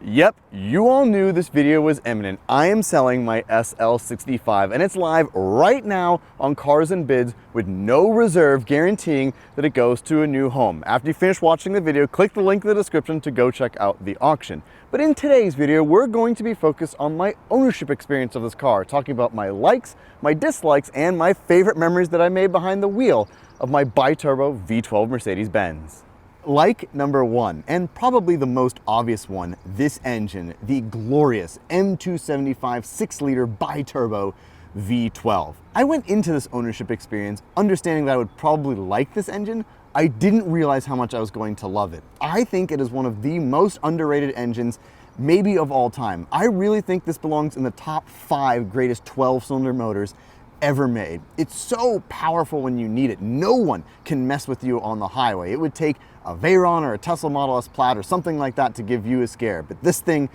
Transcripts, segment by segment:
Yep, you all knew this video was imminent. I am selling my SL65 and it's live right now on Cars and Bids with no reserve, guaranteeing that it goes to a new home. After you finish watching the video, click the link in the description to go check out the auction. But in today's video, we're going to be focused on my ownership experience of this car, talking about my likes, my dislikes, and my favorite memories that I made behind the wheel of my bi-turbo V12 Mercedes-Benz. Like number one, and probably the most obvious one, this engine, the glorious M275 6-liter bi-turbo V12. I went into this ownership experience understanding that I would probably like this engine. I didn't realize how much I was going to love it. I think it is one of the most underrated engines maybe of all time. I really think this belongs in the top 5 greatest 12-cylinder motors ever made. It's so powerful when you need it. No one can mess with you on the highway. It would take a Veyron or a Tesla Model S Plaid or something like that to give you a scare, but this thing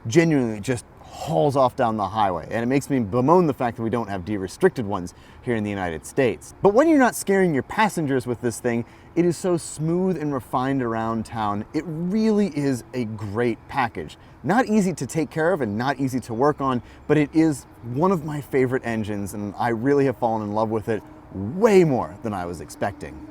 genuinely just hauls off down the highway, and it makes me bemoan the fact that we don't have de-restricted ones here in the United States. But when you're not scaring your passengers with this thing, it is so smooth and refined around town. It really is a great package. Not easy to take care of and not easy to work on, but it is one of my favorite engines, and I really have fallen in love with it way more than I was expecting.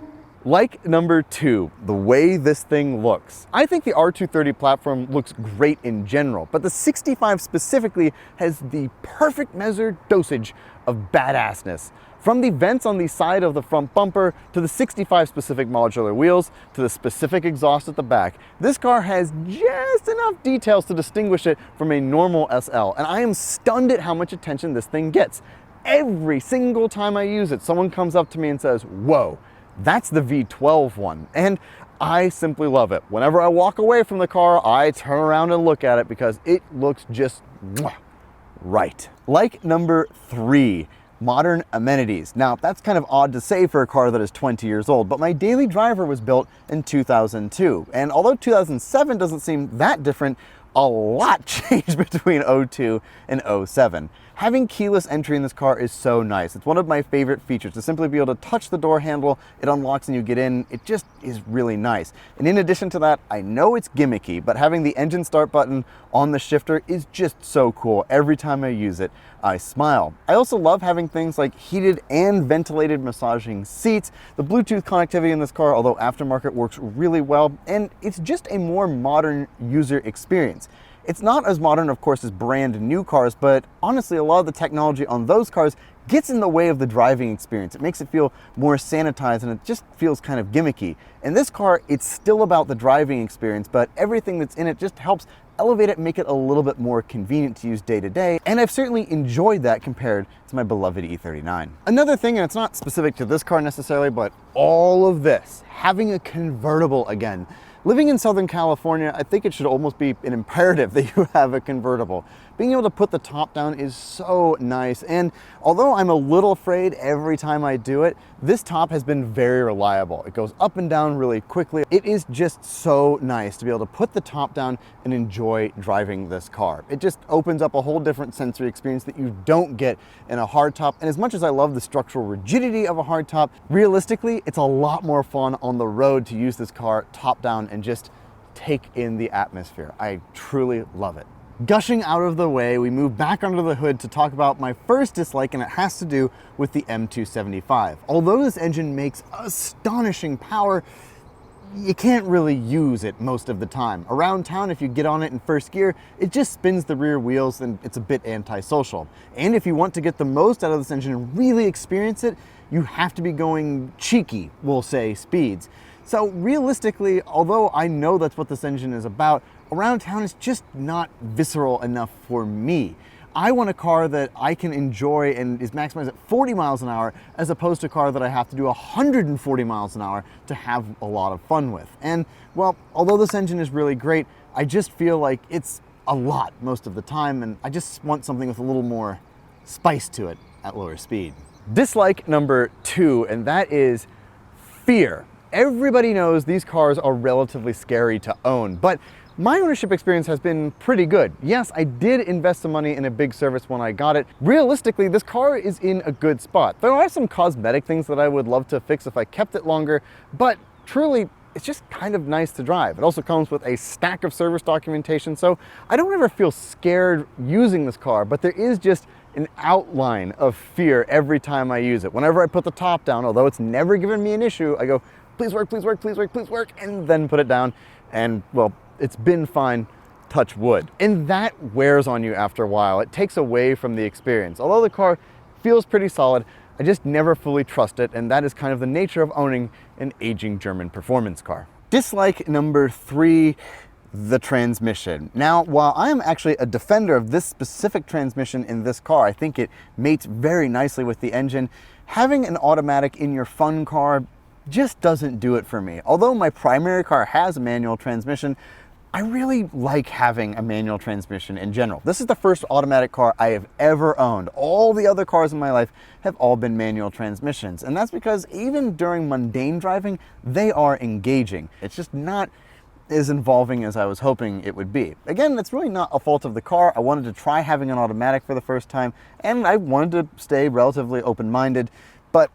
Like number two, the way this thing looks. I think the R230 platform looks great in general, but the 65 specifically has the perfect measured dosage of badassness. From the vents on the side of the front bumper, to the 65 specific modular wheels, to the specific exhaust at the back, this car has just enough details to distinguish it from a normal SL, and I am stunned at how much attention this thing gets. Every single time I use it, someone comes up to me and says, "Whoa, that's the V12 one," and I simply love it. Whenever I walk away from the car, I turn around and look at it because it looks just right. Like number three, modern amenities. Now, that's kind of odd to say for a car that is 20 years old, but my daily driver was built in 2002, and although 2007 doesn't seem that different, a lot changed between 02 and 07. Having keyless entry in this car is so nice. It's one of my favorite features, to simply be able to touch the door handle, it unlocks and you get in. It just is really nice. And in addition to that, I know it's gimmicky, but having the engine start button on the shifter is just so cool. Every time I use it, I smile. I also love having things like heated and ventilated massaging seats. The Bluetooth connectivity in this car, although aftermarket, works really well, and it's just a more modern user experience. It's not as modern, of course, as brand new cars, but honestly, a lot of the technology on those cars gets in the way of the driving experience. It makes it feel more sanitized, and it just feels kind of gimmicky. In this car, it's still about the driving experience, but everything that's in it just helps elevate it and make it a little bit more convenient to use day to day, and I've certainly enjoyed that compared to my beloved E39. Another thing, and it's not specific to this car necessarily, but all of this, having a convertible again. Living in Southern California, I think it should almost be an imperative that you have a convertible. Being able to put the top down is so nice, and although I'm a little afraid every time I do it, this top has been very reliable. It goes up and down really quickly. It is just so nice to be able to put the top down and enjoy driving this car. It just opens up a whole different sensory experience that you don't get in a hardtop, and as much as I love the structural rigidity of a hardtop, realistically, it's a lot more fun on the road to use this car top down and just take in the atmosphere. I truly love it. Gushing out of the way, we move back under the hood to talk about my first dislike, and it has to do with the M275. Although this engine makes astonishing power, you can't really use it most of the time. Around town, if you get on it in first gear, it just spins the rear wheels and it's a bit antisocial. And if you want to get the most out of this engine and really experience it, you have to be going cheeky, we'll say, speeds. So realistically, although I know that's what this engine is about, around town is just not visceral enough for me. I want a car that I can enjoy and is maximized at 40 miles an hour, as opposed to a car that I have to do 140 miles an hour to have a lot of fun with. And well, although this engine is really great, I just feel like it's a lot most of the time, and I just want something with a little more spice to it at lower speed. Dislike number two, and that is fear. Everybody knows these cars are relatively scary to own, but my ownership experience has been pretty good. Yes, I did invest some money in a big service when I got it. Realistically, this car is in a good spot. There are some cosmetic things that I would love to fix if I kept it longer, but truly, it's just kind of nice to drive. It also comes with a stack of service documentation, so I don't ever feel scared using this car, but there is just an outline of fear every time I use it. Whenever I put the top down, although it's never given me an issue, I go, please work, please work, please work, please work, and then put it down, and well, it's been fine, touch wood. And that wears on you after a while. It takes away from the experience. Although the car feels pretty solid, I just never fully trust it, and that is kind of the nature of owning an aging German performance car. Dislike number 3, the transmission. Now, while I am actually a defender of this specific transmission in this car, I think it mates very nicely with the engine, having an automatic in your fun car just doesn't do it for me. Although my primary car has a manual transmission, I really like having a manual transmission in general. This is the first automatic car I have ever owned. All the other cars in my life have all been manual transmissions. And that's because even during mundane driving, they are engaging. It's just not as involving as I was hoping it would be. Again, that's really not a fault of the car. I wanted to try having an automatic for the first time, and I wanted to stay relatively open-minded, but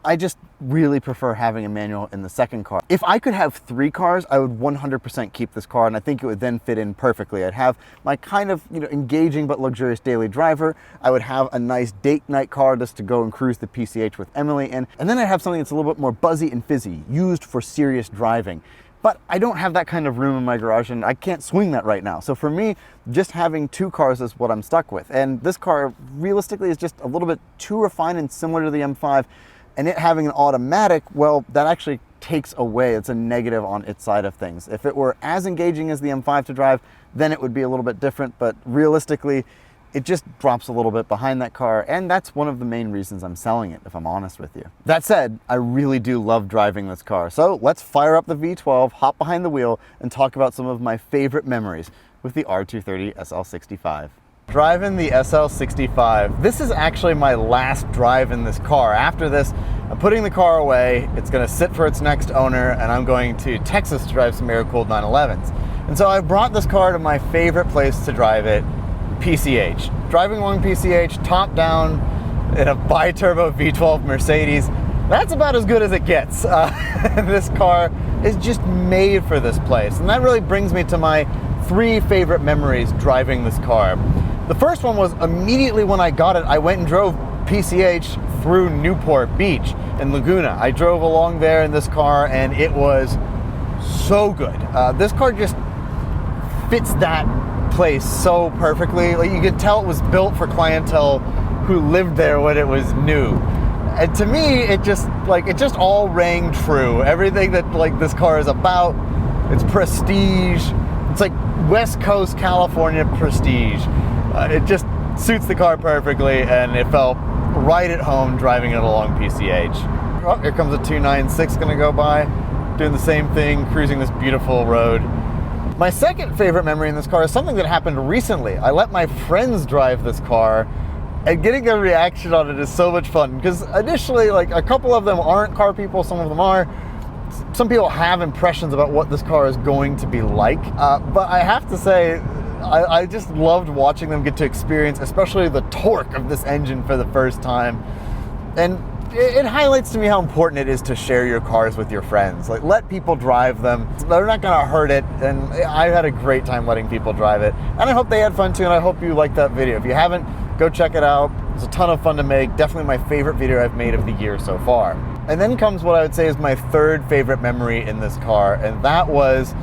I just really prefer having a manual in the second car. If I could have 3 cars, I would 100% keep this car, and I think it would then fit in perfectly. I'd have my kind of, engaging but luxurious daily driver. I would have a nice date night car just to go and cruise the PCH with Emily in, and then I'd have something that's a little bit more buzzy and fizzy, used for serious driving. But I don't have that kind of room in my garage, and I can't swing that right now. So for me, just having 2 cars is what I'm stuck with. And this car realistically is just a little bit too refined and similar to the M5. And it having an automatic, well, that actually takes away, it's a negative on its side of things. If it were as engaging as the M5 to drive, then it would be a little bit different, but realistically, it just drops a little bit behind that car, and that's one of the main reasons I'm selling it, if I'm honest with you. That said, I really do love driving this car, so let's fire up the V12, hop behind the wheel, and talk about some of my favorite memories with the R230 SL65. Driving the SL65. This is actually my last drive in this car. After this, I'm putting the car away. It's going to sit for its next owner, and I'm going to Texas to drive some air-cooled 911s. And so I brought this car to my favorite place to drive it, PCH. Driving along PCH, top down, in a bi-turbo V12 Mercedes. That's about as good as it gets. This car is just made for this place. And that really brings me to my 3 favorite memories driving this car. The first one was immediately when I got it, I went and drove PCH through Newport Beach in Laguna. I drove along there in this car, and it was so good. This car just fits that place so perfectly. Like, you could tell it was built for clientele who lived there when it was new. And to me, it just all rang true. Everything that this car is about, it's prestige. It's like West Coast California prestige. It just suits the car perfectly, and it felt right at home driving it along PCH. Oh, here comes a 296 gonna go by, doing the same thing, cruising this beautiful road. My second favorite memory in this car is something that happened recently. I let my friends drive this car, and getting their reaction on it is so much fun, because initially, a couple of them aren't car people, some of them are. Some people have impressions about what this car is going to be like, but I have to say, I just loved watching them get to experience, especially the torque of this engine for the first time. And it highlights to me how important it is to share your cars with your friends. Let people drive them. They're not gonna hurt it, and I had a great time letting people drive it. And I hope they had fun too, and I hope you liked that video. If you haven't, go check it out. It's a ton of fun to make. Definitely my favorite video I've made of the year so far. And then comes what I would say is my 3rd favorite memory in this car, and that was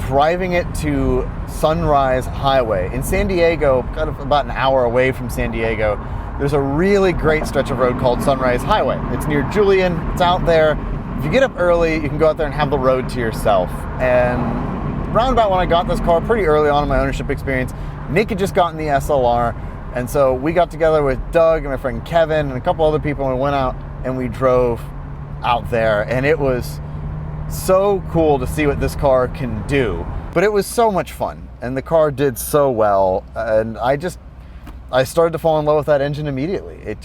driving it to Sunrise Highway. In San Diego, kind of about an hour away from San Diego, there's a really great stretch of road called Sunrise Highway. It's near Julian, it's out there. If you get up early, you can go out there and have the road to yourself. And round about when I got this car, pretty early on in my ownership experience, Nick had just gotten the SLR, and so we got together with Doug and my friend Kevin and a couple other people, and we went out and we drove out there, and it was so cool to see what this car can do. But it was so much fun, and the car did so well, and I started to fall in love with that engine immediately.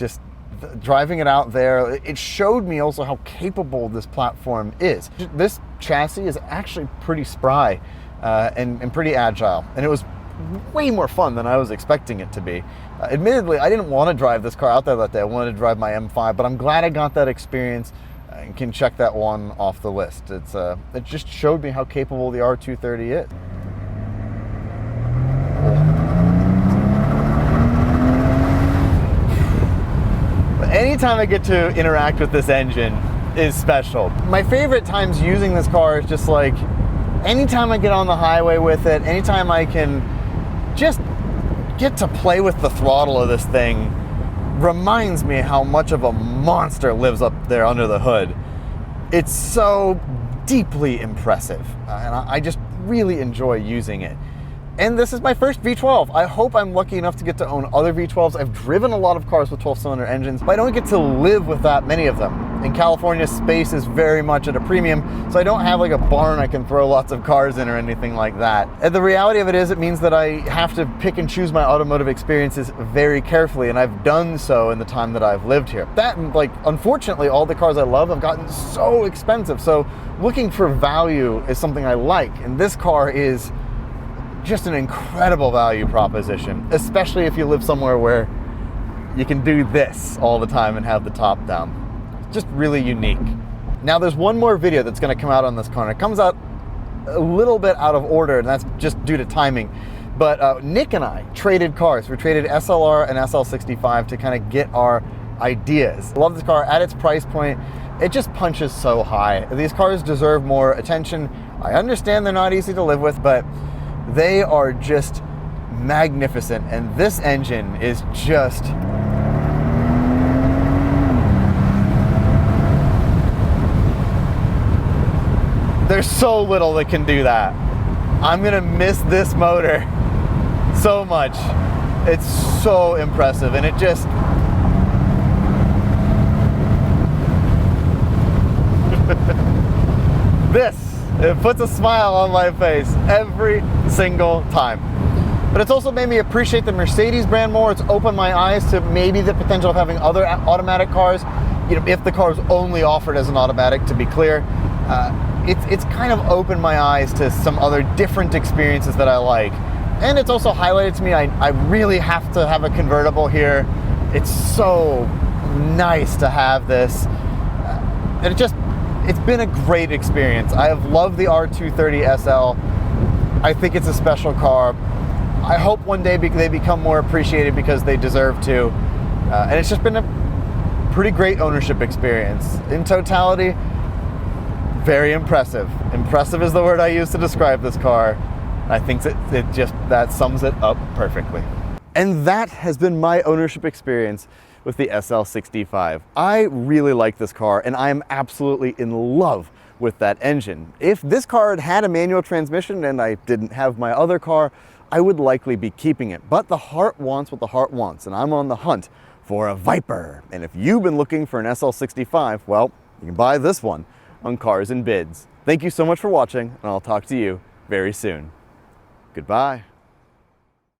Driving it out there, it showed me also how capable this platform is. This chassis is actually pretty spry and pretty agile, and it was way more fun than I was expecting it to be. Admittedly, I didn't want to drive this car out there that day. I wanted to drive my M5, but I'm glad I got that experience. can check that one off the list. It just showed me how capable the R230 is. Anytime I get to interact with this engine is special. My favorite times using this car is just like anytime I get on the highway with it, anytime I can just get to play with the throttle of this thing, reminds me how much of a monster lives up there under the hood. It's so deeply impressive, and I just really enjoy using it. And this is my first V12. I hope I'm lucky enough to get to own other V12s. I've driven a lot of cars with 12-cylinder engines, but I don't get to live with that many of them. In California, space is very much at a premium, so I don't have like a barn I can throw lots of cars in or anything like that. And the reality of it is, it means that I have to pick and choose my automotive experiences very carefully, and I've done so in the time that I've lived here. That, and like, unfortunately, all the cars I love have gotten so expensive, so looking for value is something I like, and this car is just an incredible value proposition, especially if you live somewhere where you can do this all the time and have the top down. It's just really unique. Now there's one more video that's going to come out on this car. It comes out a little bit out of order, and that's just due to timing. But Nick and I traded cars. We traded SLR and SL65 to kind of get our ideas. I love this car at its price point. It just punches so high. These cars deserve more attention. I understand they're not easy to live with, but they are just magnificent, and this engine is just there's so little that can do that. I'm gonna miss this motor so much. It's so impressive, and it just it puts a smile on my face every single time. But it's also made me appreciate the Mercedes brand more. It's opened my eyes to maybe the potential of having other automatic cars, you know, if the car is only offered as an automatic, to be clear. It's kind of opened my eyes to some other different experiences that I like. And it's also highlighted to me, I really have to have a convertible here. It's so nice to have this. And it's been a great experience. I have loved the R230 SL. I think it's a special car. I hope one day they become more appreciated because they deserve to. And it's just been a pretty great ownership experience. In totality, very impressive. Impressive is the word I use to describe this car. I think that sums it up perfectly. And that has been my ownership experience with the SL65. I really like this car, and I am absolutely in love with that engine. If this car had had a manual transmission and I didn't have my other car, I would likely be keeping it. But the heart wants what the heart wants, and I'm on the hunt for a Viper. And if you've been looking for an SL65, well, you can buy this one on Cars and Bids. Thank you so much for watching, and I'll talk to you very soon. Goodbye.